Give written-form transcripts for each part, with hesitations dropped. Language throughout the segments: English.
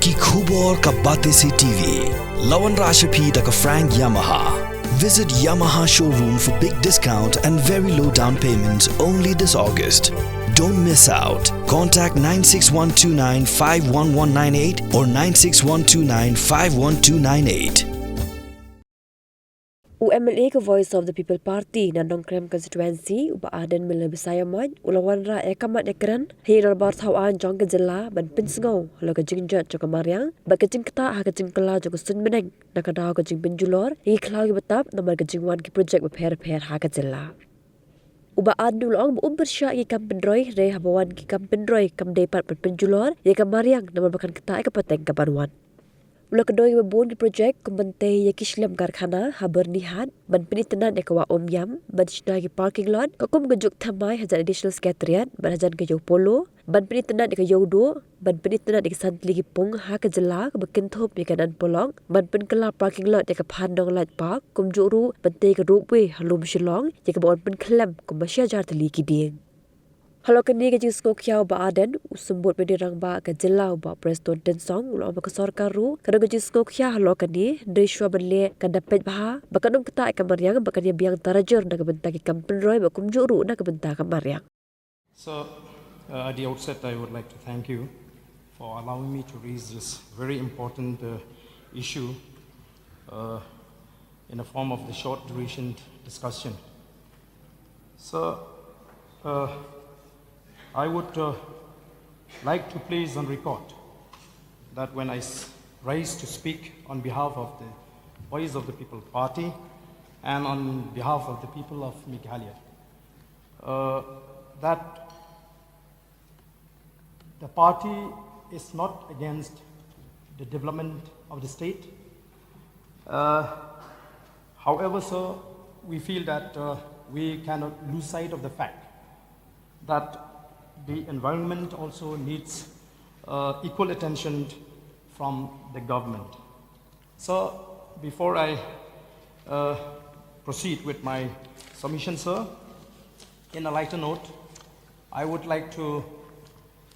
Ki Khubor Ka Bate Se TV. Lawan Rashapi Daka Frank Yamaha. Visit Yamaha showroom for big discount and very low down payments only this August. Don't miss out. Contact 96129 51198 or 96129 51298. UMLA ke Voice of the People Party na Nongkrem constituency uba aden mila Bisayamaj ulawan ra ekamat ekran hirar bar thawan Jong ke jela ban pinsngau lo ke jingjat jo ke Mariang ba ke jingkta ha ke jingkla jo ke sunbeneng na ke daw ke jing penjulor hi khlau ke betap Namar ke jingwan ki project ba pher ha ke jela uba adul ong bersya ki kam pendroi re habawan ki kam pendroi kam depat penjulor ye ke Mariang Namar bakan keta ke pateng ke banwan Mula kedoi babun di projek kumbentei ya kislam karkhana haber nihat ban penitenan ya kawa yam ban sina ki parking lot kakum gejuk thamai hajar additional secretariat ban hajan ke jau polo ban penitenan ya jau do ban penitenan ya santli ki pung ha ke jela ke bekintop ya kanan polong ban penkela parking lot ya ke phandong light park kum juru bentei ke roadway halum shillong ya ke bon penklam kum masya jar tali ki ding Halo kini ke jisko kiau ba aden usumbut medirang ba ke jelau ba preston tensong ulo ba ke Sorkar ru kada ke jisko kia halo kini driswa benle ka dapet bah ba kanum keta ke Mariang ba kan biang tarajer na ke benta ki kampen roy ba kum juru na ke benta ke Mariang So at the outset I would like to thank you for allowing me to raise this very important issue in a form of the short duration discussion. So I would like to place on record that when I rise to speak on behalf of the Voice of the People Party and on behalf of the people of Meghalaya, that the party is not against the development of the state. However, sir, we feel that we cannot lose sight of the fact that the environment also needs equal attention from the government. So, before I proceed with my submission, sir, in a lighter note, I would like to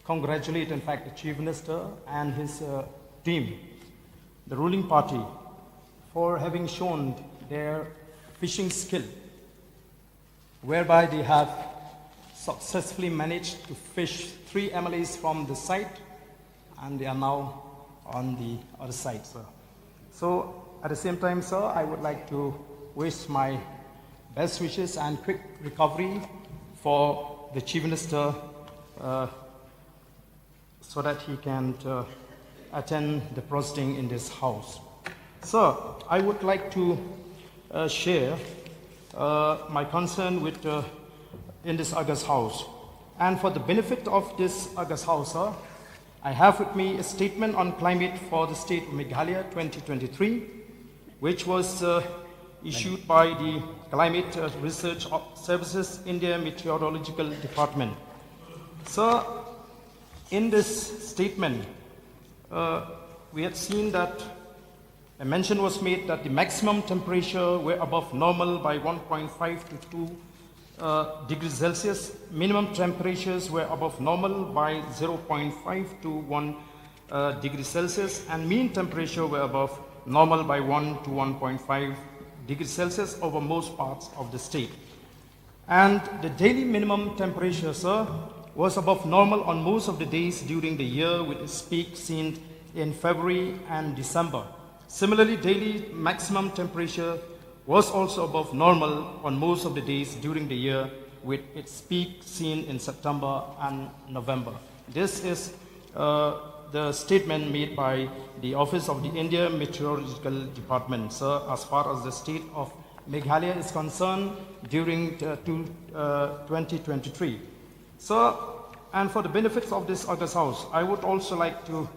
congratulate, in fact, the Chief Minister and his team, the ruling party, for having shown their fishing skill, whereby they have successfully managed to fish 3 MLAs from the site, and they are now on the other side, sir. So, at the same time, sir, I would like to wish my best wishes and quick recovery for the Chief Minister so that he can attend the proceeding in this house. Sir, I would like to share my concern with in this August House. And for the benefit of this August House, sir, I have with me a statement on climate for the state of Meghalaya 2023, which was issued by the Climate Research Services India Meteorological Department. So, in this statement, we had seen that a mention was made that the maximum temperature were above normal by 1.5 to 2 degrees Celsius. Minimum temperatures were above normal by 0.5 to 1 degrees Celsius, and mean temperature were above normal by 1 to 1.5 degrees Celsius over most parts of the state. And the daily minimum temperature, sir, was above normal on most of the days during the year, with its peak seen in February and December. Similarly, daily maximum temperature was also above normal on most of the days during the year, with its peak seen in September and November. This is the statement made by the Office of the India Meteorological Department, sir, as far as the state of Meghalaya is concerned during 2023. So, and for the benefits of this August House, I would also like to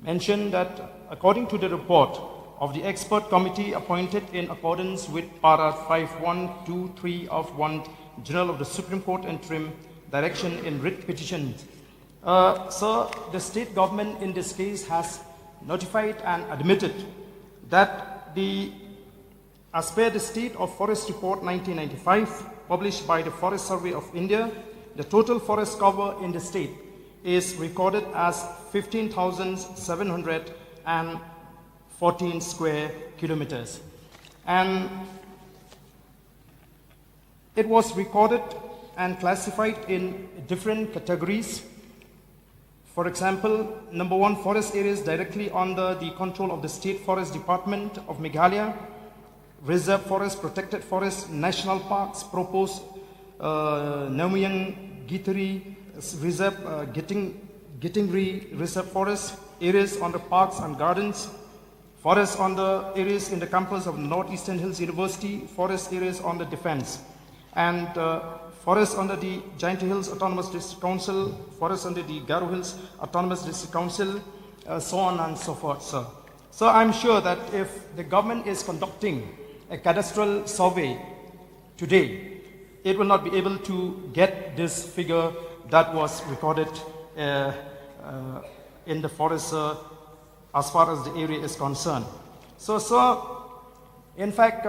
mention that according to the report of the expert committee appointed in accordance with Para 5123 of 1 Journal of the Supreme Court interim direction in writ petitions, so the state government in this case has notified and admitted that as per the State of Forest Report 1995 published by the Forest Survey of India, the total forest cover in the state is recorded as 15,714 square kilometers. And it was recorded and classified in different categories. For example, number one, forest areas directly under the control of the State Forest Department of Meghalaya, reserve forest, protected forest, national parks, proposed Namar, Gitari Reserve, Gittingri Reserve Forest, areas on the parks and gardens, forests on the areas in the campus of Northeastern Hills University, forest areas on the defense, and forests under the Giant Hills Autonomous District Council, forests under the Garo Hills Autonomous District Council, so on and so forth, sir. So I'm sure that if the government is conducting a cadastral survey today, it will not be able to get this figure that was recorded in the forest as far as the area is concerned. So, sir, in fact,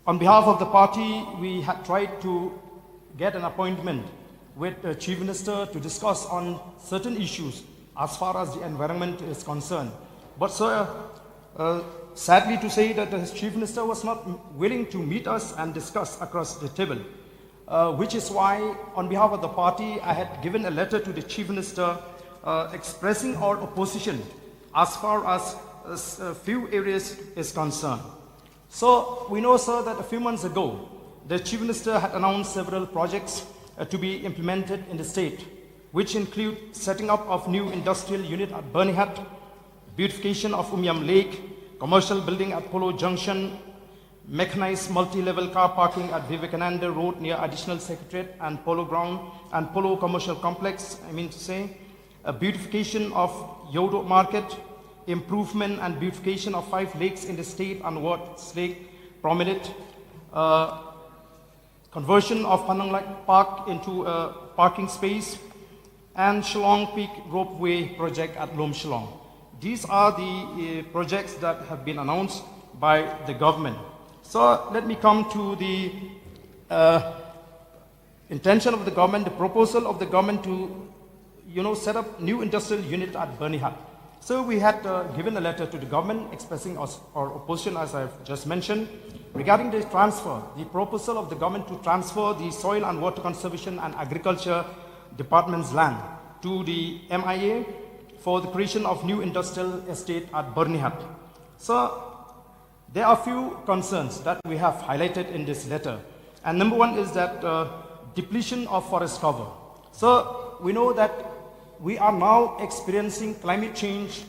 on behalf of the party, we had tried to get an appointment with the Chief Minister to discuss on certain issues as far as the environment is concerned. But, sir, sadly to say that the Chief Minister was not willing to meet us and discuss across the table, which is why, on behalf of the party, I had given a letter to the Chief Minister expressing our opposition as far as a few areas is concerned. So we know, sir, that a few months ago, the Chief Minister had announced several projects to be implemented in the state, which include setting up of new industrial unit at Bernihat, beautification of Umyam Lake, commercial building at Polo Junction, mechanized multi-level car parking at Vivekananda Road near Additional Secretariat and Polo Ground and Polo Commercial Complex, a beautification of Yodo Market, improvement and beautification of 5 lakes in the state and Watts Lake Promenade, conversion of Panang Lake Park into a parking space, and Shillong Peak Ropeway project at Lom Shillong. These are the projects that have been announced by the government. So let me come to the intention of the government, the proposal of the government to set up new industrial unit at Bernihat. So we had given a letter to the government expressing our opposition, as I've just mentioned, regarding the transfer, the proposal of the government to transfer the Soil and Water Conservation and Agriculture Department's land to the MIA for the creation of new industrial estate at Bernihat. So there are few concerns that we have highlighted in this letter. And number one is that depletion of forest cover. So we know that we are now experiencing climate change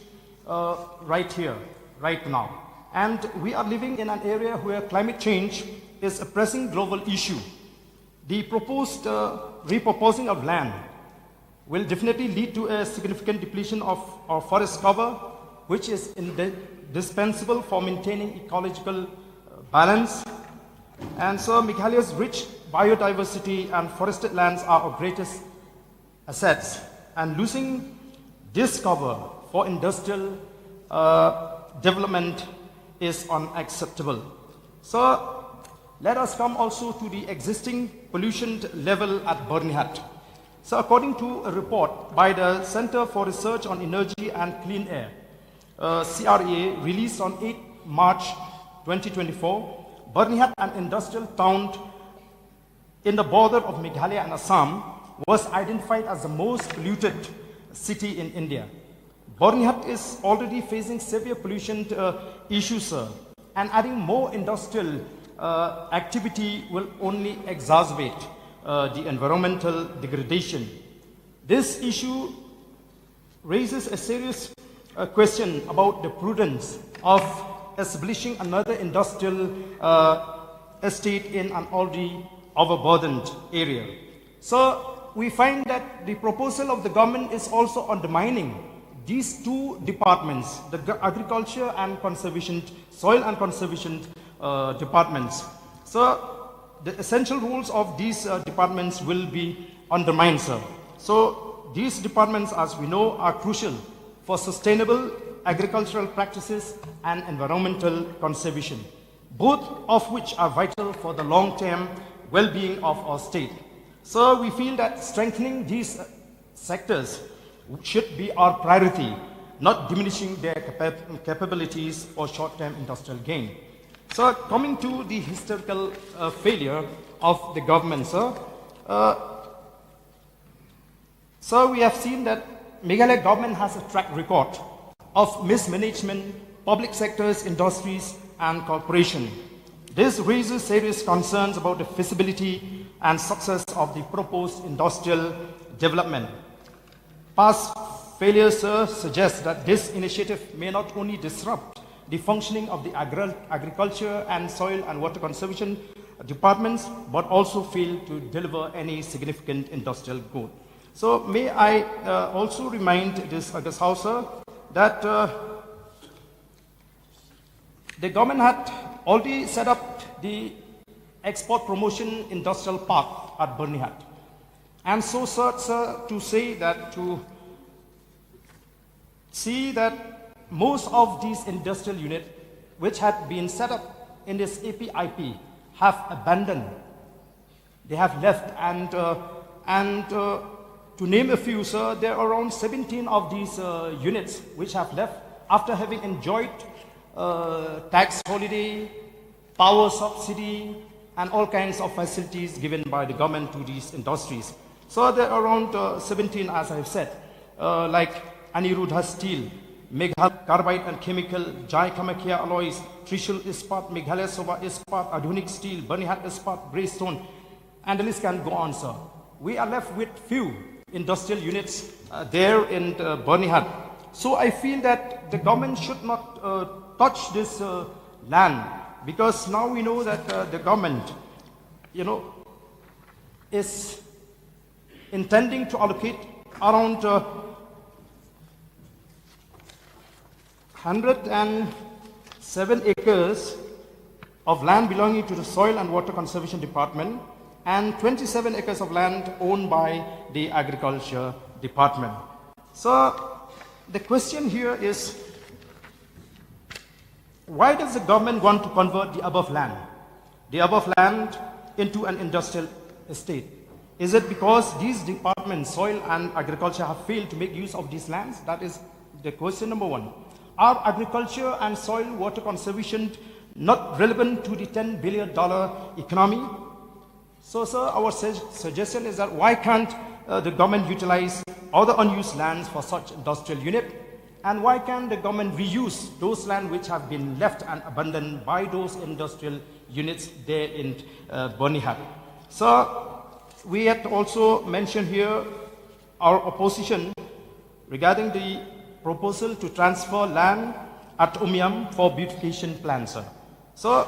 right here, right now. And we are living in an area where climate change is a pressing global issue. The proposed repurposing of land will definitely lead to a significant depletion of our forest cover, which is indispensable for maintaining ecological balance. And so Meghalaya's rich biodiversity and forested lands are our greatest assets. And losing this cover for industrial development is unacceptable. So let us come also to the existing pollution level at Bernihat. So according to a report by the Center for Research on Energy and Clean Air, CRA, released on 8 March 2024, Bernihat, an industrial town in the border of Meghalaya and Assam, was identified as the most polluted city in India. Bernihat is already facing severe pollution issues, and adding more industrial activity will only exacerbate the environmental degradation. This issue raises a serious question about the prudence of establishing another industrial estate in an already overburdened area. So we find that the proposal of the government is also undermining these two departments, the agriculture and conservation, soil and conservation departments. So the essential roles of these departments will be undermined, sir. So these departments, as we know, are crucial for sustainable agricultural practices and environmental conservation, both of which are vital for the long-term well-being of our state. So we feel that strengthening these sectors should be our priority, not diminishing their capabilities for short-term industrial gain. So coming to the historical failure of the government, sir. So we have seen that Meghalaya government has a track record of mismanagement, public sectors, industries, and corporation. This raises serious concerns about the feasibility and success of the proposed industrial development. Past failures suggest that this initiative may not only disrupt the functioning of the agriculture and soil and water conservation departments, but also fail to deliver any significant industrial good. So may I also remind this House, sir, that the government had already set up the export promotion industrial park at Bernihat. And so, sir, to say that, to see that most of these industrial units which had been set up in this APIP have abandoned. They have left, and to name a few, sir, there are around 17 of these units which have left after having enjoyed tax holiday, power subsidy, and all kinds of facilities given by the government to these industries. So there are around 17, as I've said, like Aniruddha Steel, Meghalaya Carbide and Chemical, Jai Kamakhya Alloys, Trishul Ispat, Meghalaya Soba Ispat, Adhunik Steel, Bernihat Ispat, Greystone, and the list can go on, sir. We are left with few industrial units there in Bernihat. So I feel that the government should not touch this land, because now we know that the government, is intending to allocate around 107 acres of land belonging to the Soil and Water Conservation Department and 27 acres of land owned by the Agriculture Department. So the question here is, why does the government want to convert the above land into an industrial estate? Is it because these departments, soil and agriculture, have failed to make use of these lands? That is the question number one. Are agriculture and soil water conservation not relevant to the $10 billion economy? So, sir, our suggestion is that why can't the government utilize other unused lands for such industrial unit? And why can't the government reuse those land which have been left and abandoned by those industrial units there in Bernihat? So, we had also mentioned here our opposition regarding the proposal to transfer land at Umyam for beautification plans, sir. So,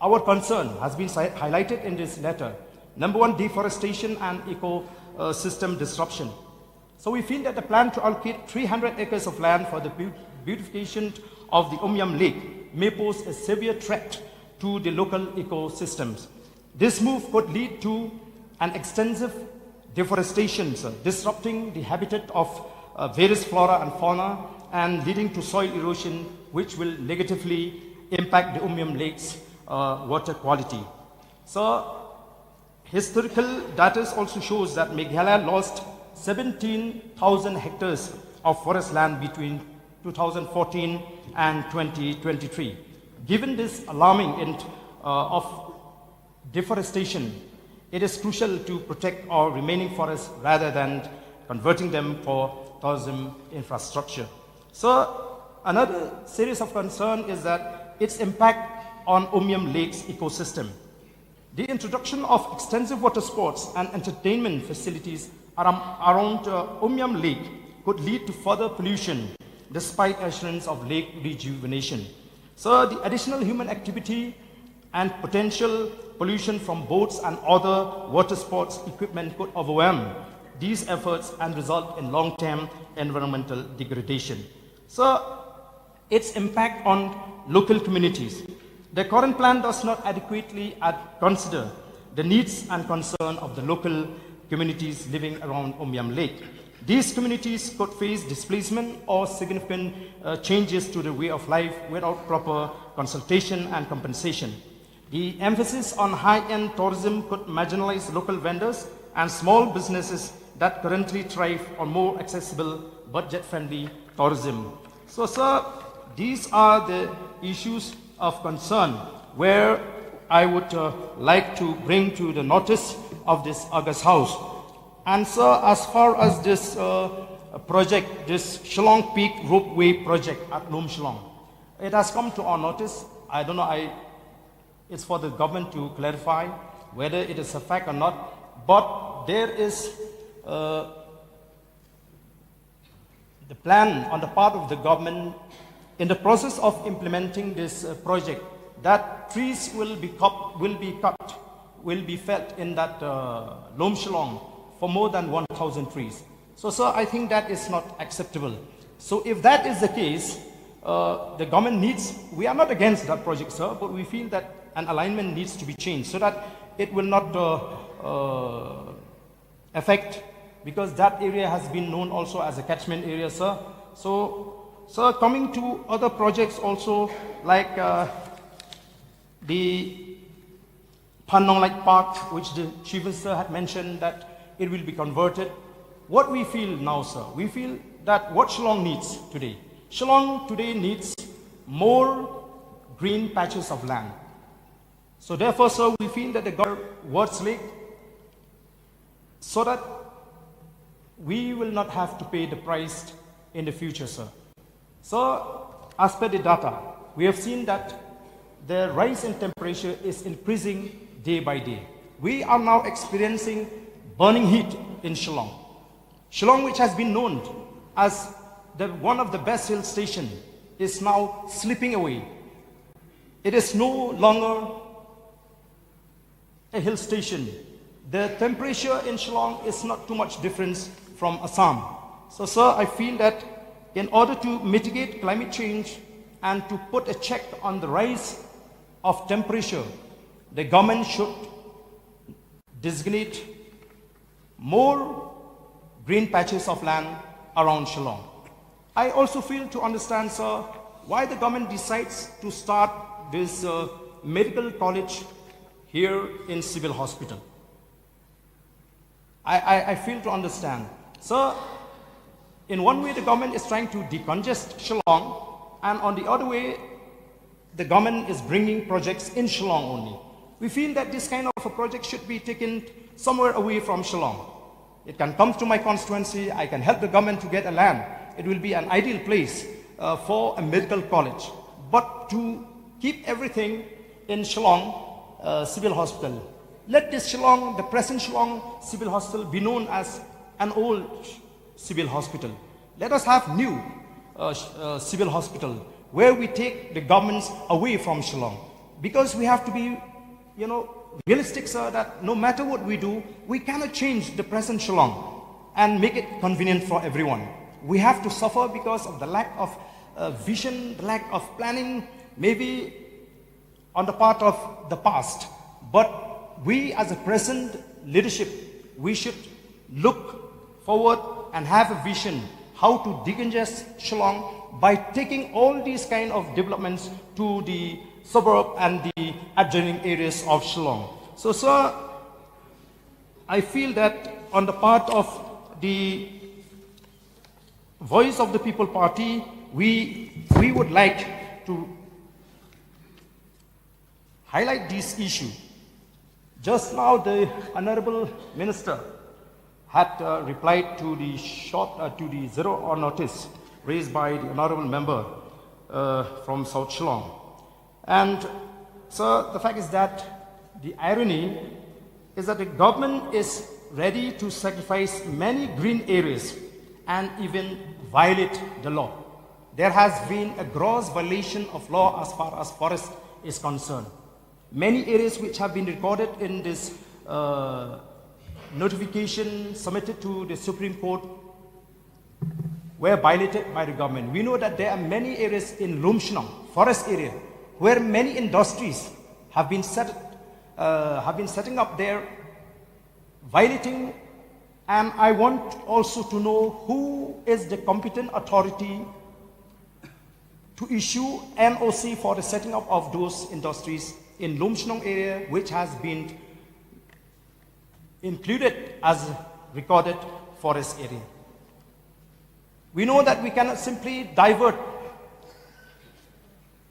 our concern has been highlighted in this letter. Number one, deforestation and ecosystem disruption. So we feel that the plan to allocate 300 acres of land for the beautification of the Umyam Lake may pose a severe threat to the local ecosystems. This move could lead to an extensive deforestation, sir, disrupting the habitat of various flora and fauna and leading to soil erosion, which will negatively impact the Umyam Lake's water quality. So historical data also shows that Meghalaya lost 17,000 hectares of forest land between 2014 and 2023. Given this alarming end of deforestation, it is crucial to protect our remaining forests rather than converting them for tourism infrastructure. So another series of concern is that its impact on Umyam Lake's ecosystem. The introduction of extensive water sports and entertainment facilities around Umyam Lake could lead to further pollution despite assurance of lake rejuvenation. So the additional human activity and potential pollution from boats and other water sports equipment could overwhelm these efforts and result in long-term environmental degradation. So its impact on local communities. The current plan does not adequately consider the needs and concern of the local communities living around Umyam Lake. These communities could face displacement or significant changes to the way of life without proper consultation and compensation. The emphasis on high-end tourism could marginalize local vendors and small businesses that currently thrive on more accessible, budget-friendly tourism. So, sir, these are the issues of concern where I would like to bring to the notice of this August House. And sir, as far as this project, this Shillong Peak Ropeway project at Lom Shillong, it has come to our notice. I don't know, it's for the government to clarify whether it is a fact or not, but there is the plan on the part of the government in the process of implementing this project that trees will be felled in that Lom Shillong for more than 1,000 trees. So, sir, I think that is not acceptable. So, if that is the case, the government needs, we are not against that project, sir, but we feel that an alignment needs to be changed so that it will not affect, because that area has been known also as a catchment area, sir. So, sir, coming to other projects also, like the Panong Lake Park, which the Chief Minister had mentioned that it will be converted. What we feel now, sir, we feel that what Shillong needs today, Shillong today needs more green patches of land. So therefore, sir, we feel that the government Words Lake, so that we will not have to pay the price in the future, sir. So, as per the data, we have seen that the rise in temperature is increasing day by day. We are now experiencing burning heat in Shillong. Shillong, which has been known as one of the best hill stations, is now slipping away. It is no longer a hill station. The temperature in Shillong is not too much difference from Assam. So, sir, I feel that in order to mitigate climate change and to put a check on the rise of temperature, the government should designate more green patches of land around Shillong. I also fail to understand, sir, why the government decides to start this medical college here in Civil Hospital. I fail to understand. Sir, in one way the government is trying to decongest Shillong, and on the other way, the government is bringing projects in Shillong only. We feel that this kind of a project should be taken somewhere away from Shillong. It can come to my constituency, I can help the government to get a land. It will be an ideal place for a medical college. But to keep everything in Shillong Civil Hospital, let this Shillong, the present Shillong Civil Hospital, be known as an old civil hospital. Let us have new civil hospital where we take the governments away from Shillong. Because we have to be, realistic, sir, that no matter what we do, we cannot change the present Shillong and make it convenient for everyone. We have to suffer because of the lack of vision, the lack of planning, maybe on the part of the past. But we as a present leadership, we should look forward and have a vision how to decongest Shillong by taking all these kind of developments to the suburb and the adjoining areas of Shillong. So, sir, I feel that on the part of the Voice of the People Party, we would like to highlight this issue. Just now, the Honorable Minister had replied to the zero-hour notice raised by the Honorable Member from South Shillong. And, sir, the fact is that the irony is that the government is ready to sacrifice many green areas and even violate the law. There has been a gross violation of law as far as forest is concerned. Many areas which have been recorded in this notification submitted to the Supreme Court were violated by the government. We know that there are many areas in Lom Shillong, forest area, where many industries have been setting up there, violating. And I want also to know who is the competent authority to issue NOC for the setting up of those industries in Lumshnong area which has been included as recorded forest area. We know that we cannot simply divert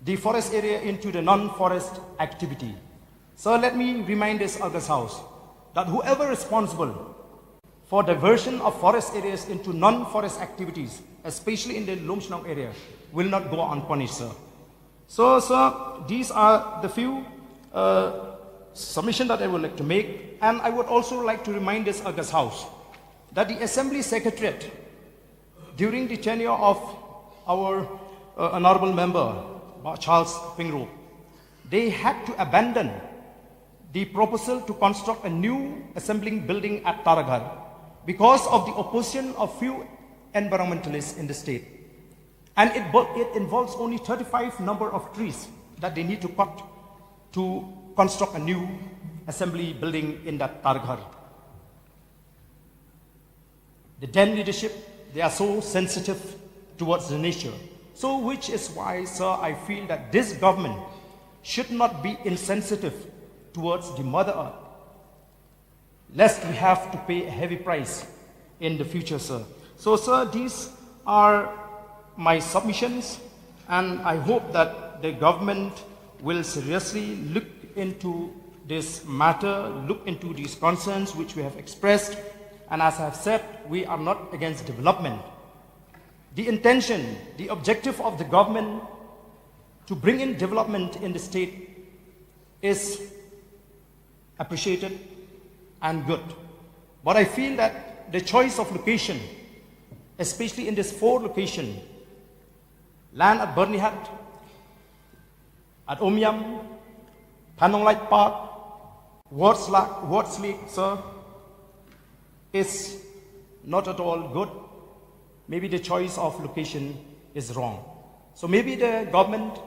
the forest area into the non-forest activity. So let me remind this August House that whoever responsible for diversion of forest areas into non-forest activities, especially in the Lumshnong area, will not go unpunished, sir. So, sir, these are the few submissions that I would like to make. And I would also like to remind this August House that the Assembly Secretariat, during the tenure of our Honorable Member, Charles Pingro, they had to abandon the proposal to construct a new assembling building at Taraghar because of the opposition of few environmentalists in the state. And it involves only 35 number of trees that they need to cut to construct a new assembly building in that Taraghar. The then leadership, they are so sensitive towards the nature. So which is why, sir, I feel that this government should not be insensitive towards the Mother Earth, lest we have to pay a heavy price in the future, sir. So, sir, these are my submissions, and I hope that the government will seriously look into this matter, look into these concerns which we have expressed. And as I have said, we are not against development. The intention, the objective of the government to bring in development in the state is appreciated and good. But I feel that the choice of location, especially in this 4 location, land at Bernihat, at Omyam, Panong Light Park, Wards Lake, sir, is not at all good. Maybe the choice of location is wrong. So maybe the government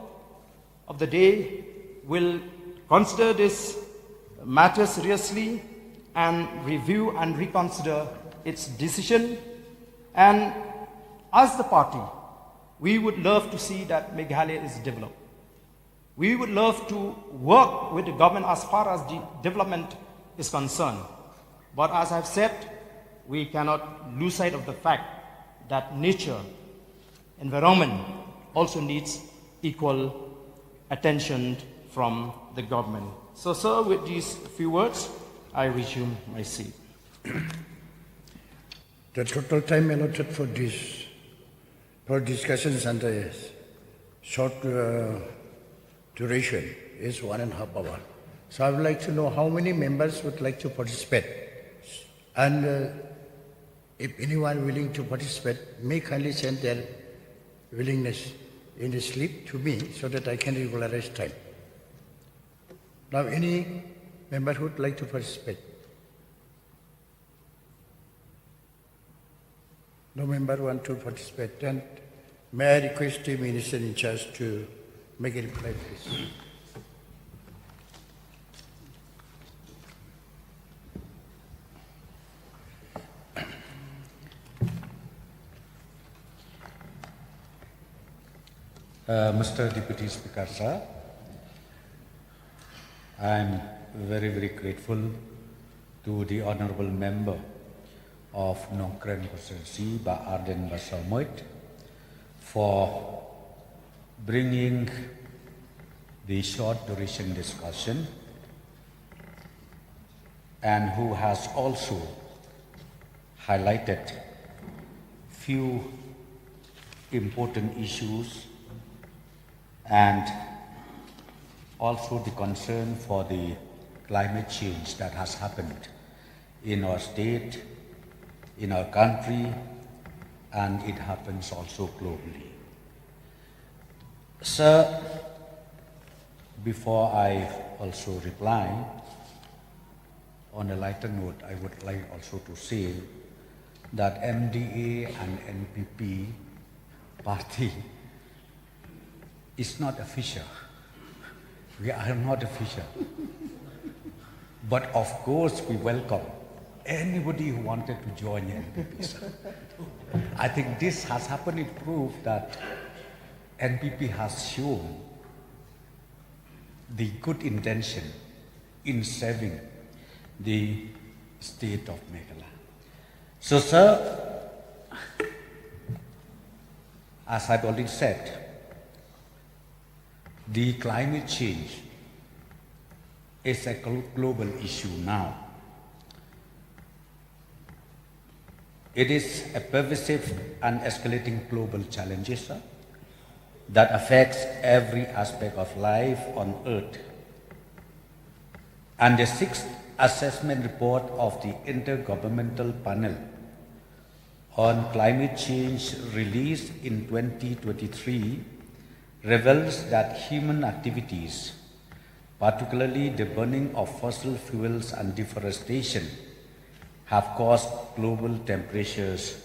of the day will consider this matter seriously and review and reconsider its decision. And as the party, we would love to see that Meghalaya is developed. We would love to work with the government as far as the development is concerned. But as I've said, we cannot lose sight of the fact that nature, environment also needs equal attention from the government. So, sir, with these few words, I resume my seat. The total time allotted for discussions and the short duration is 1.5 hours. So I would like to know how many members would like to participate. And if anyone willing to participate, may kindly send their willingness in the slip to me so that I can regularize time. Now, any member who would like to participate? No member want to participate. Then may I request the Minister in charge to make a reply, please. Mr. Deputy Speaker, sir, I am very, very grateful to the Honourable Member of Nongkrem Constituency, Arden Basalmoit, for bringing the short duration discussion, and who has also highlighted few important issues and also the concern for the climate change that has happened in our state, in our country, and it happens also globally. Sir, before I also reply, on a lighter note, I would like also to say that MDA and NPP party is not official. We are not official. But of course, we welcome anybody who wanted to join the NPP, sir. I think this has happened. It proved that NPP has shown the good intention in saving the state of Meghalaya. So, sir, as I've already said, the climate change is a global issue now. It is a pervasive and escalating global challenge, sir, that affects every aspect of life on Earth. And the sixth assessment report of the Intergovernmental Panel on Climate Change released in 2023 reveals that human activities, particularly the burning of fossil fuels and deforestation, have caused global temperatures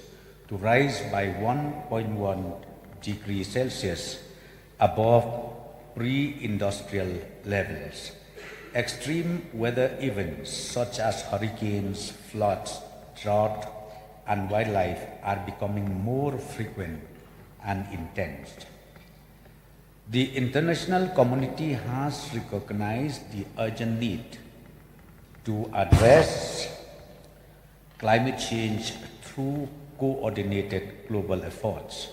to rise by 1.1 degrees Celsius above pre-industrial levels. Extreme weather events such as hurricanes, floods, drought, and wildlife are becoming more frequent and intense. The international community has recognized the urgent need to address climate change through coordinated global efforts.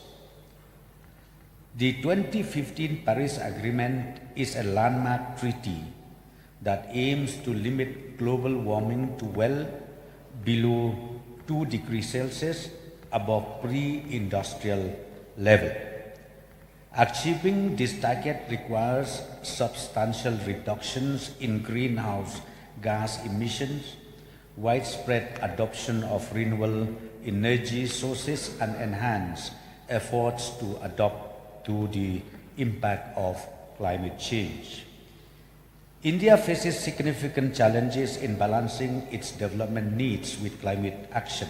The 2015 Paris Agreement is a landmark treaty that aims to limit global warming to well below 2 degrees Celsius above pre-industrial level. Achieving this target requires substantial reductions in greenhouse gas emissions, widespread adoption of renewable energy sources, and enhanced efforts to adapt to the impact of climate change. India faces significant challenges in balancing its development needs with climate action.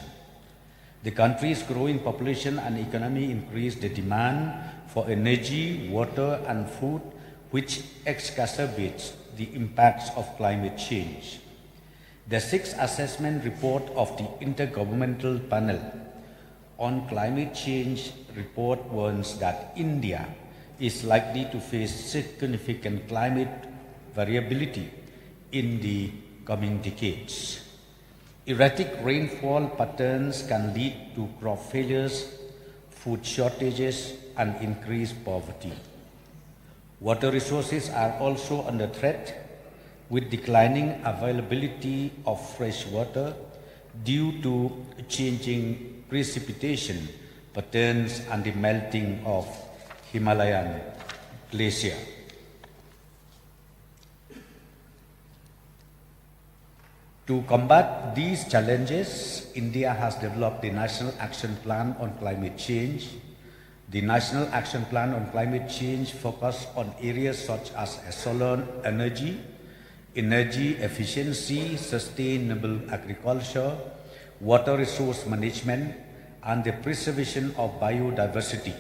The country's growing population and economy increase the demand for energy, water, and food, which exacerbates the impacts of climate change. The sixth assessment report of the Intergovernmental Panel on Climate Change report warns that India is likely to face significant climate variability in the coming decades. Erratic rainfall patterns can lead to crop failures, food shortages, and increased poverty. Water resources are also under threat, with declining availability of fresh water due to changing precipitation patterns and the melting of Himalayan glacier. To combat these challenges, India has developed the National Action Plan on Climate Change. The National Action Plan on Climate Change focuses on areas such as solar energy, energy efficiency, sustainable agriculture, water resource management, and the preservation of biodiversity.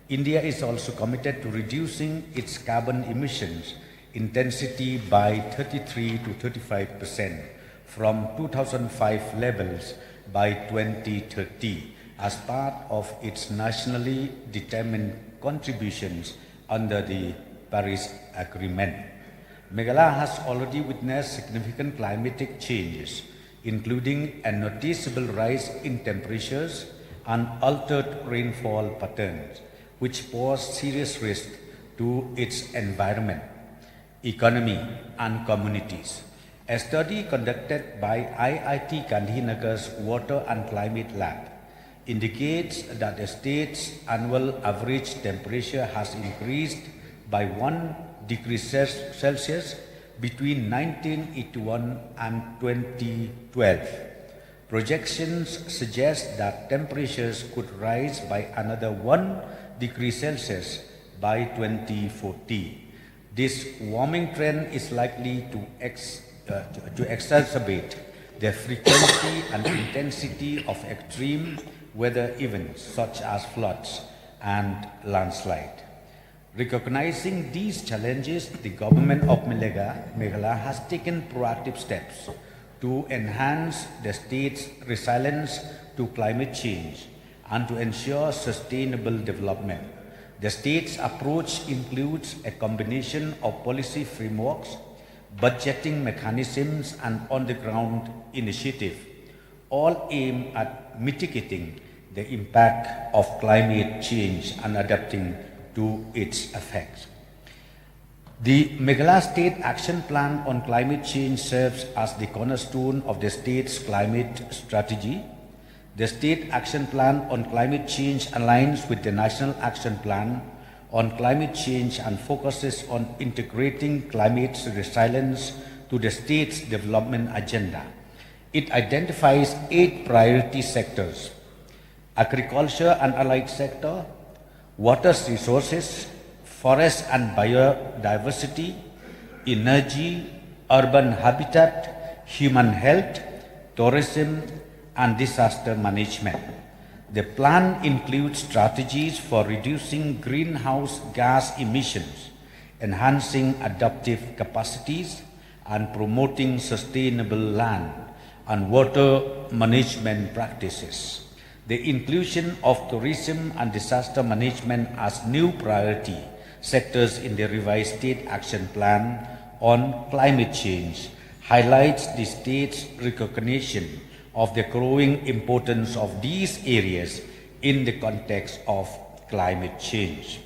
India is also committed to reducing its carbon emissions intensity by 33 to 35% from 2005 levels by 2030 as part of its nationally determined contributions under the Paris Agreement. Meghalaya has already witnessed significant climatic changes, including a noticeable rise in temperatures and altered rainfall patterns, which pose serious risk to its environment, economy, and communities. A study conducted by IIT Gandhinagar's Water and Climate Lab indicates that the state's annual average temperature has increased by 1 degree Celsius between 1981 and 2012. Projections suggest that temperatures could rise by another 1 degree Celsius by 2040. This warming trend is likely to exacerbate the frequency and intensity of extreme weather events such as floods and landslide. Recognizing these challenges, the government of Meghalaya has taken proactive steps to enhance the state's resilience to climate change and to ensure sustainable development. The state's approach includes a combination of policy frameworks, budgeting mechanisms, and on-the-ground initiative, all aimed at mitigating the impact of climate change and adapting to its effects. The Meghalaya State Action Plan on Climate Change serves as the cornerstone of the state's climate strategy. The State Action Plan on Climate Change aligns with the National Action Plan on Climate Change and focuses on integrating climate resilience to the state's development agenda. It identifies 8 priority sectors: agriculture and allied sector, water resources, forest and biodiversity, energy, urban habitat, human health, tourism, and disaster management. The plan includes strategies for reducing greenhouse gas emissions, enhancing adaptive capacities, and promoting sustainable land and water management practices. The inclusion of tourism and disaster management as new priority sectors in the revised State Action Plan on Climate Change highlights the state's recognition of the growing importance of these areas in the context of climate change.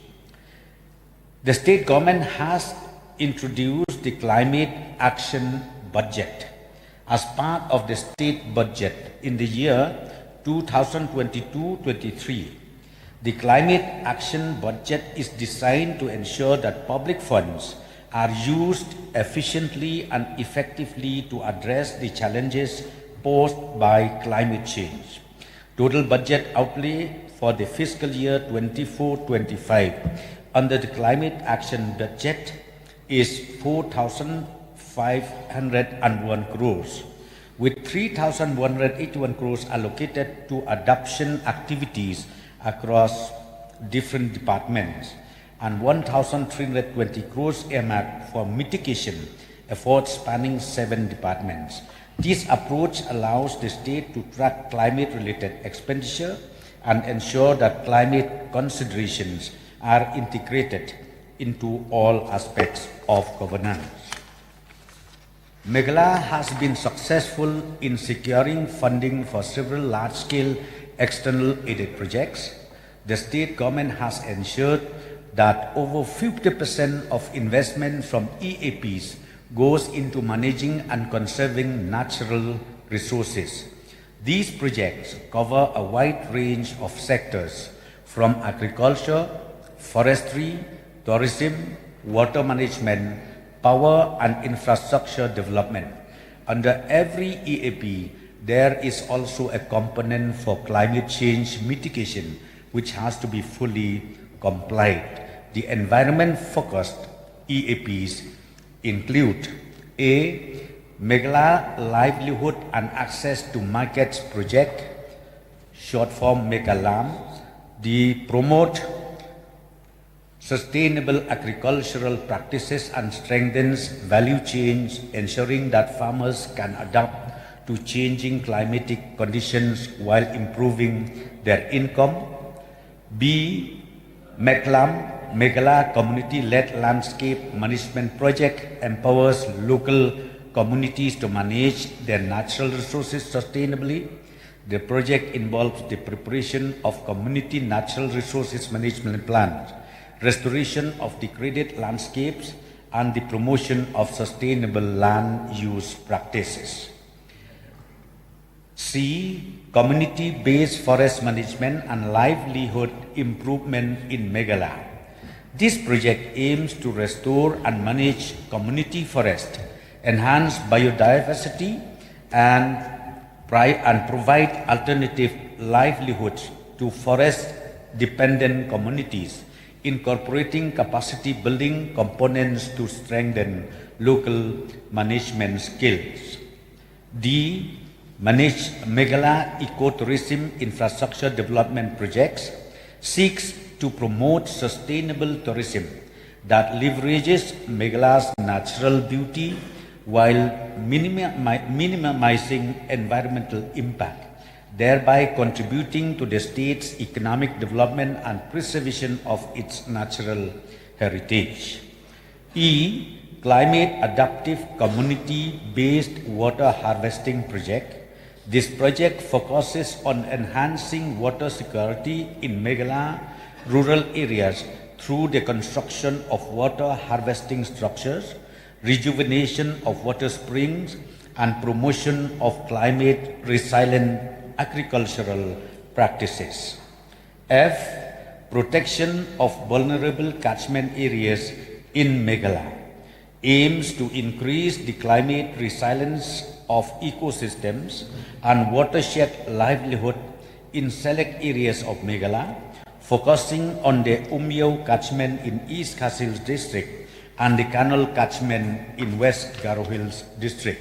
The state government has introduced the Climate Action Budget as part of the state budget in the year 2022-23. The Climate Action Budget is designed to ensure that public funds are used efficiently and effectively to address the challenges posed by climate change. Total budget outlay for the fiscal year 24-25 under the Climate Action Budget is 4,501 crores, with 3,181 crores allocated to adoption activities across different departments and 1,320 crores earmarked for mitigation efforts spanning 7 departments. This approach allows the state to track climate-related expenditure and ensure that climate considerations are integrated into all aspects of governance. Meghalaya has been successful in securing funding for several large-scale external aided projects. The state government has ensured that over 50% of investment from EAPs goes into managing and conserving natural resources. These projects cover a wide range of sectors from agriculture, forestry, tourism, water management, power and infrastructure development. Under every EAP, there is also a component for climate change mitigation, which has to be fully complied. The environment-focused EAPs include A. Meghalaya Livelihood and Access to Markets Project, short form MEGALAM. The promote sustainable agricultural practices and strengthens value chains, ensuring that farmers can adapt to changing climatic conditions while improving their income. B. MEGLAM, Meghalaya Community-Led Landscape Management Project, empowers local communities to manage their natural resources sustainably. The project involves the preparation of community natural resources management plans, restoration of degraded landscapes, and the promotion of sustainable land use practices. C. Community-based forest management and livelihood improvement in Meghalaya. This project aims to restore and manage community forest, enhance biodiversity, and provide alternative livelihoods to forest-dependent communities, incorporating capacity-building components to strengthen local management skills. D. Manage Meghalaya Ecotourism Infrastructure Development Projects seeks to promote sustainable tourism that leverages Meghalaya's natural beauty while minimizing environmental impact. thereby contributing to the state's economic development and preservation of its natural heritage. E. Climate Adaptive Community-Based Water Harvesting Project. This project focuses on enhancing water security in Meghalaya rural areas through the construction of water harvesting structures, rejuvenation of water springs, and promotion of climate resilient agricultural practices. F. Protection of vulnerable catchment areas in Meghalaya aims to increase the climate resilience of ecosystems and watershed livelihood in select areas of Meghalaya, focusing on the Umyau catchment in East Khasi Hills district and the Canal catchment in West Garo Hills district.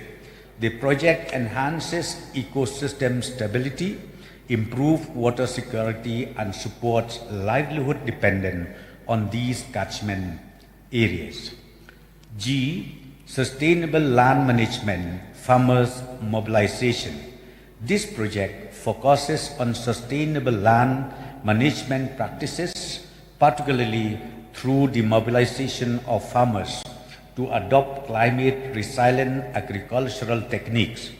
The project enhances ecosystem stability, improves water security, and supports livelihood dependent on these catchment areas. G. Sustainable land management, farmers mobilization. This project focuses on sustainable land management practices, particularly through the mobilization of farmers to adopt climate-resilient agricultural techniques.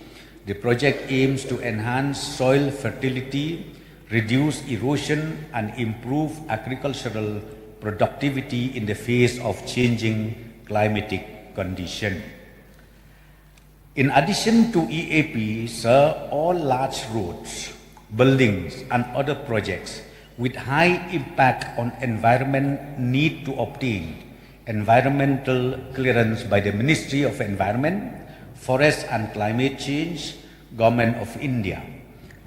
The project aims to enhance soil fertility, reduce erosion, and improve agricultural productivity in the face of changing climatic conditions. In addition to EAP, all large roads, buildings, and other projects with high impact on environment need to obtain environmental clearance by the Ministry of Environment, Forest and Climate Change, Government of India.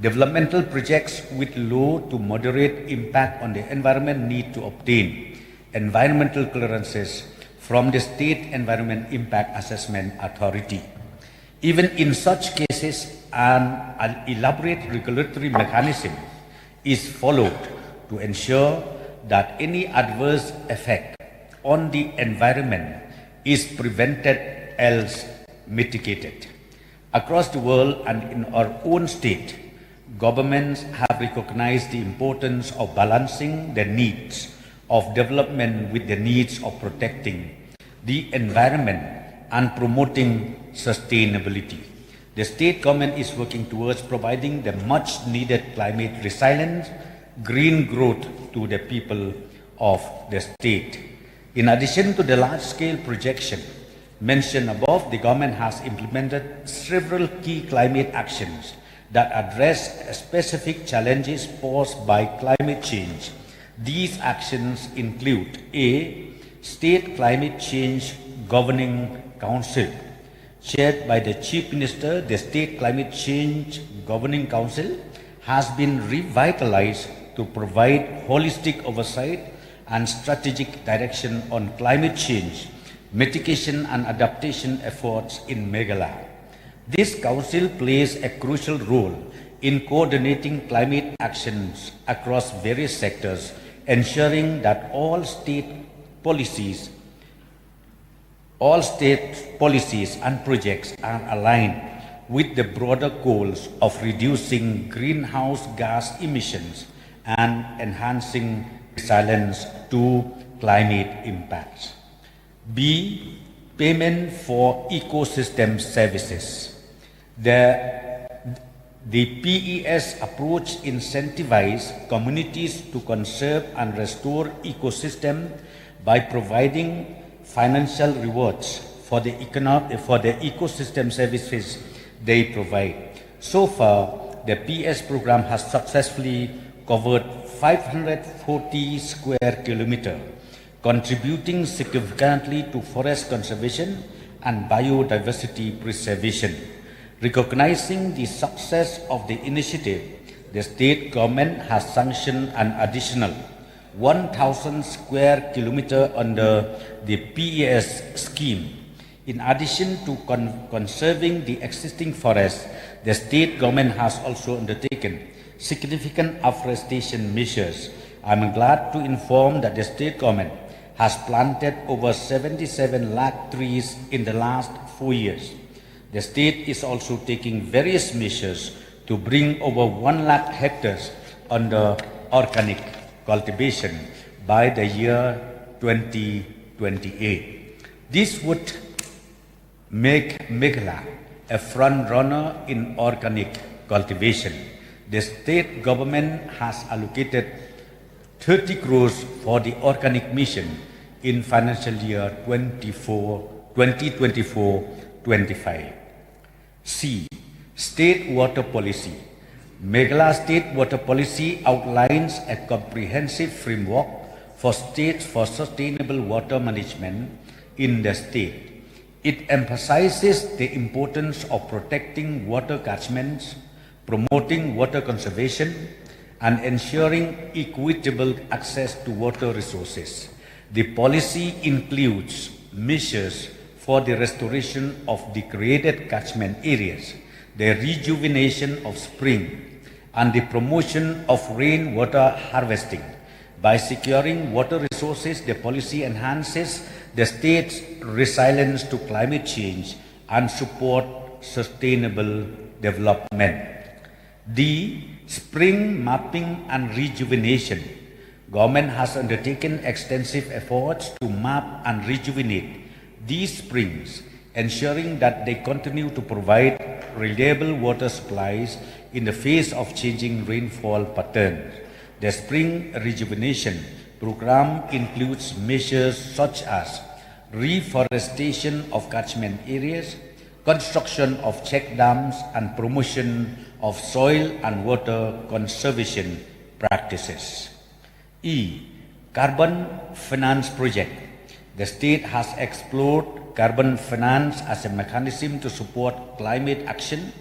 Developmental projects with low to moderate impact on the environment need to obtain environmental clearances from the State Environment Impact Assessment Authority. Even in such cases, an elaborate regulatory mechanism is followed to ensure that any adverse effect on the environment is prevented, else mitigated. Across the world and in our own state, governments have recognized the importance of balancing the needs of development with the needs of protecting the environment and promoting sustainability. The state government is working towards providing the much needed climate resilience, green growth to the people of the state. In addition to the large-scale projection mentioned above, the government has implemented several key climate actions that address specific challenges posed by climate change. These actions include: A. State Climate Change Governing Council. Chaired by the Chief Minister, the State Climate Change Governing Council has been revitalized to provide holistic oversight and strategic direction on climate change, mitigation and adaptation efforts in Meghalaya. This council plays a crucial role in coordinating climate actions across various sectors, ensuring that all state policies and projects are aligned with the broader goals of reducing greenhouse gas emissions and enhancing resilience to climate impacts. B. Payment for ecosystem services. The PES approach incentivizes communities to conserve and restore ecosystem by providing financial rewards for the ecosystem services they provide. So far, the PS program has successfully covered 540 square kilometers, contributing significantly to forest conservation and biodiversity preservation. Recognizing the success of the initiative, the state government has sanctioned an additional 1,000 square kilometers under the PES scheme. In addition to conserving the existing forests, the state government has also undertaken significant afforestation measures. I am glad to inform that the state government has planted over 77 lakh trees in the last 4 years. The state is also taking various measures to bring over 1 lakh hectares under organic cultivation by the year 2028. This would make Meghalaya a front runner in organic cultivation. The state government has allocated 30 crores for the organic mission in financial year 2024-25. C. State water policy. Meghalaya state water policy outlines a comprehensive framework for states for sustainable water management in the state. It emphasizes the importance of protecting water catchments, promoting water conservation, and ensuring equitable access to water resources. The policy includes measures for the restoration of degraded catchment areas, the rejuvenation of spring, and the promotion of rainwater harvesting. By securing water resources, the policy enhances the state's resilience to climate change and support sustainable development. D. Spring mapping and rejuvenation. Government has undertaken extensive efforts to map and rejuvenate these springs, ensuring that they continue to provide reliable water supplies in the face of changing rainfall patterns. The spring rejuvenation program includes measures such as reforestation of catchment areas, construction of check dams, and promotion of soil and water conservation practices. E. Carbon finance project. The state has explored carbon finance as a mechanism to support climate action.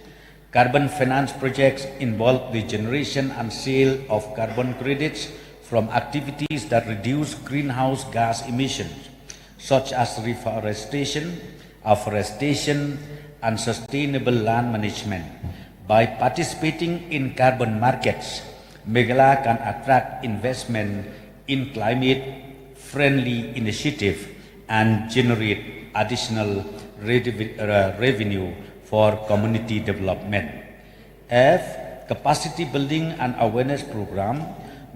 Carbon finance projects involve the generation and sale of carbon credits from activities that reduce greenhouse gas emissions, such as reforestation, afforestation, and sustainable land management. By participating in carbon markets, Meghalaya can attract investment in climate-friendly initiatives and generate additional revenue for community development. F. Capacity building and awareness program.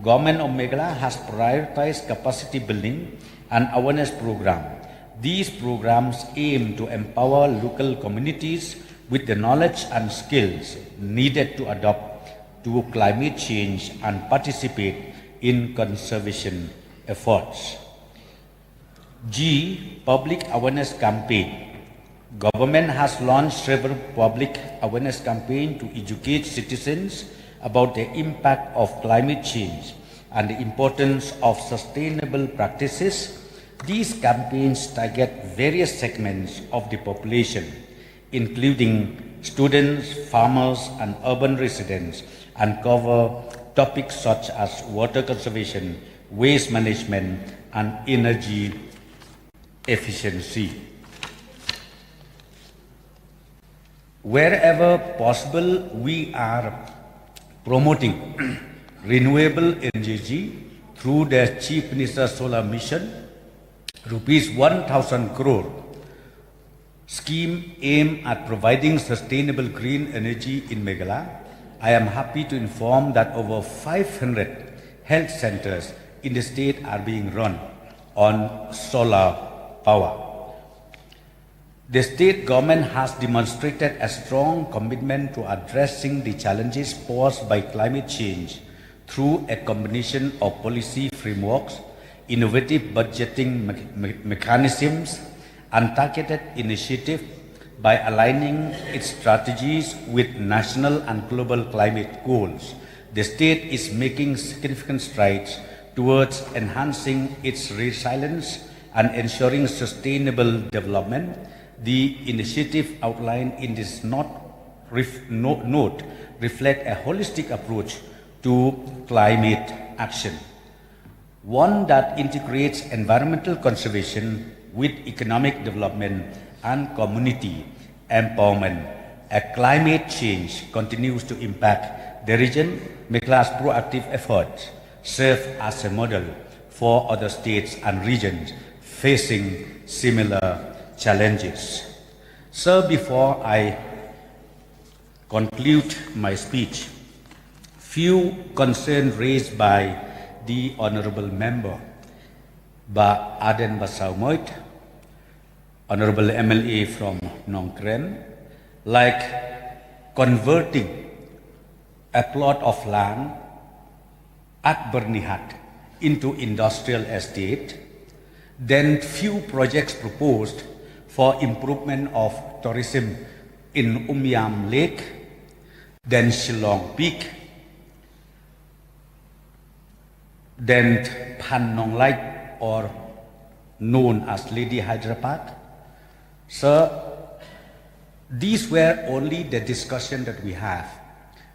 Government of Meghalaya has prioritized capacity building and awareness program. These programs aim to empower local communities with the knowledge and skills needed to adapt to climate change and participate in conservation efforts. G. Public awareness campaign. Government has launched several public awareness campaigns to educate citizens about the impact of climate change and the importance of sustainable practices. These campaigns target various segments of the population, including students, farmers, and urban residents, and cover topics such as water conservation, waste management, and energy efficiency. Wherever possible, we are promoting renewable energy through the Chief Minister's Solar Mission, rupees 1,000 crore scheme aimed at providing sustainable green energy in Meghalaya. I am happy to inform that over 500 health centers in the state are being run on solar power. The state government has demonstrated a strong commitment to addressing the challenges posed by climate change through a combination of policy frameworks, innovative budgeting mechanisms, and targeted initiatives. By aligning its strategies with national and global climate goals, the state is making significant strides towards enhancing its resilience and ensuring sustainable development. The initiative outlined in this note reflect a holistic approach to climate action, one that integrates environmental conservation with economic development and community empowerment. As climate change continues to impact the region, Meghalaya's proactive efforts serve as a model for other states and regions facing similar challenges. Sir, before I conclude my speech, few concerns raised by the Honourable Member, Ba Aden Basaumoit, Honourable MLA from Nong Krem, like converting a plot of land at Bernihat into industrial estate, then few projects proposed for improvement of tourism in Umyam Lake, then Shillong Peak, then Pan Nong Lake, or known as Lady Hyderabad. Sir, these were only the discussion that we have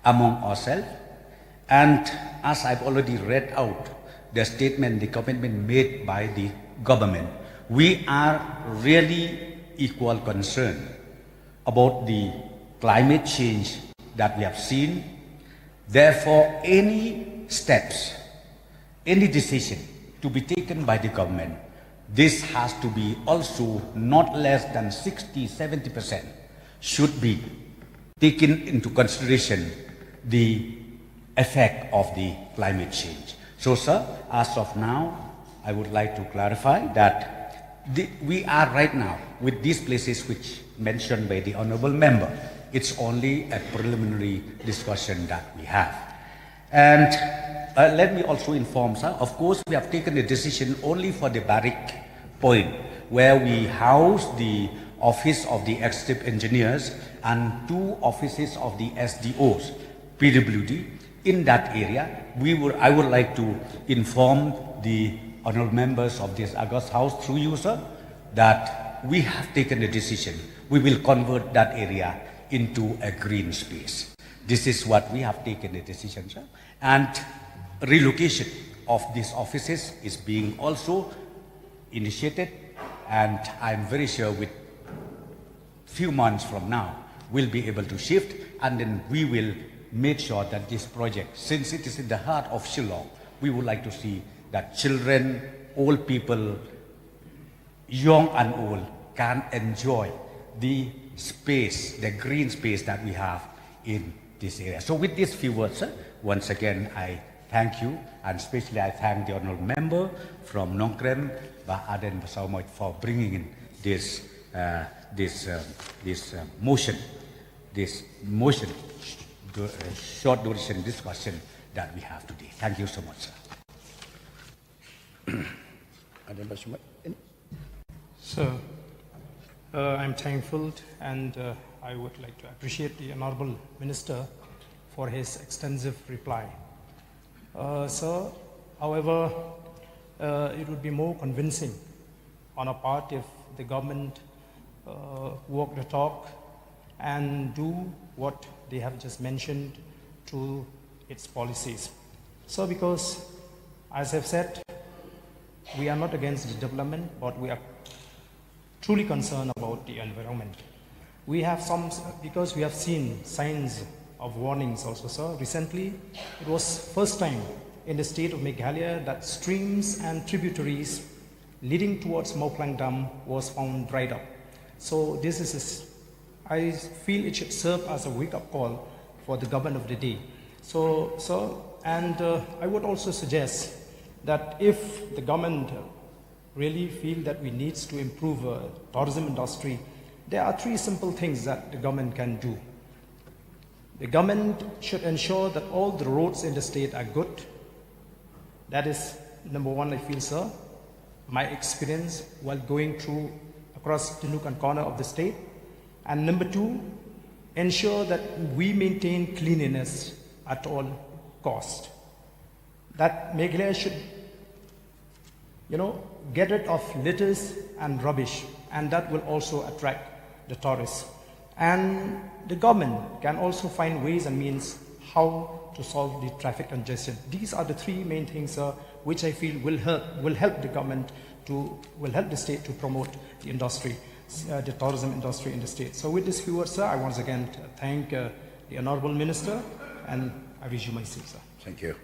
among ourselves, and as I've already read out the statement, the commitment made by the government, we are really equal concerned about the climate change that we have seen. Therefore, any steps, any decision to be taken by the government, this has to be also not less than 60-70% should be taken into consideration the effect of the climate change. So, sir, as of now, I would like to clarify that we are right now with these places which mentioned by the Honourable Member. It's only a preliminary discussion that we have. And let me also inform, sir, of course, we have taken a decision only for the barrack point where we house the Office of the Executive Engineers and 2 offices of the SDOs, PWD. In that area, I would like to inform the honourable members of this August House through you, sir, that we have taken a decision. We will convert that area into a green space. This is what we have taken a decision, sir. And relocation of these offices is being also initiated, and I'm very sure with few months from now, we'll be able to shift, and then we will make sure that this project, since it is in the heart of Shillong, we would like to see that children, old people, young and old, can enjoy the space, the green space that we have in this area. So with these few words, sir, once again, I thank you, and especially I thank the honourable member from Nong Krem, Ba Aden Basaumoit, for bringing in this motion, short duration discussion that we have today. Thank you so much, sir. So, I'm thankful, and I would like to appreciate the Honourable Minister for his extensive reply. Sir, however, it would be more convincing on our part if the government walk the talk and do what they have just mentioned to its policies. So, because, as I've said, we are not against the development, but we are truly concerned about the environment. We have because we have seen signs of warnings also, sir. Recently, it was first time in the state of Meghalaya that streams and tributaries leading towards Moklang Dam was found dried up. So this is, I feel it should serve as a wake-up call for the government of the day. So, and I would also suggest that if the government really feel that we need to improve tourism industry, there are 3 simple things that the government can do. The government should ensure that all the roads in the state are good. That is number 1, I feel, sir. My experience while going through across the nook and corner of the state. And number 2, ensure that we maintain cleanliness at all cost. That Meghalaya should, get rid of litters and rubbish, and that will also attract the tourists. And the government can also find ways and means how to solve the traffic congestion. These are the 3 main things, which I feel will help the government will help the state to promote the industry, the tourism industry in the state. So with this few words, sir, I once again thank the Honourable Minister, and I wish you my safe, sir. Thank you.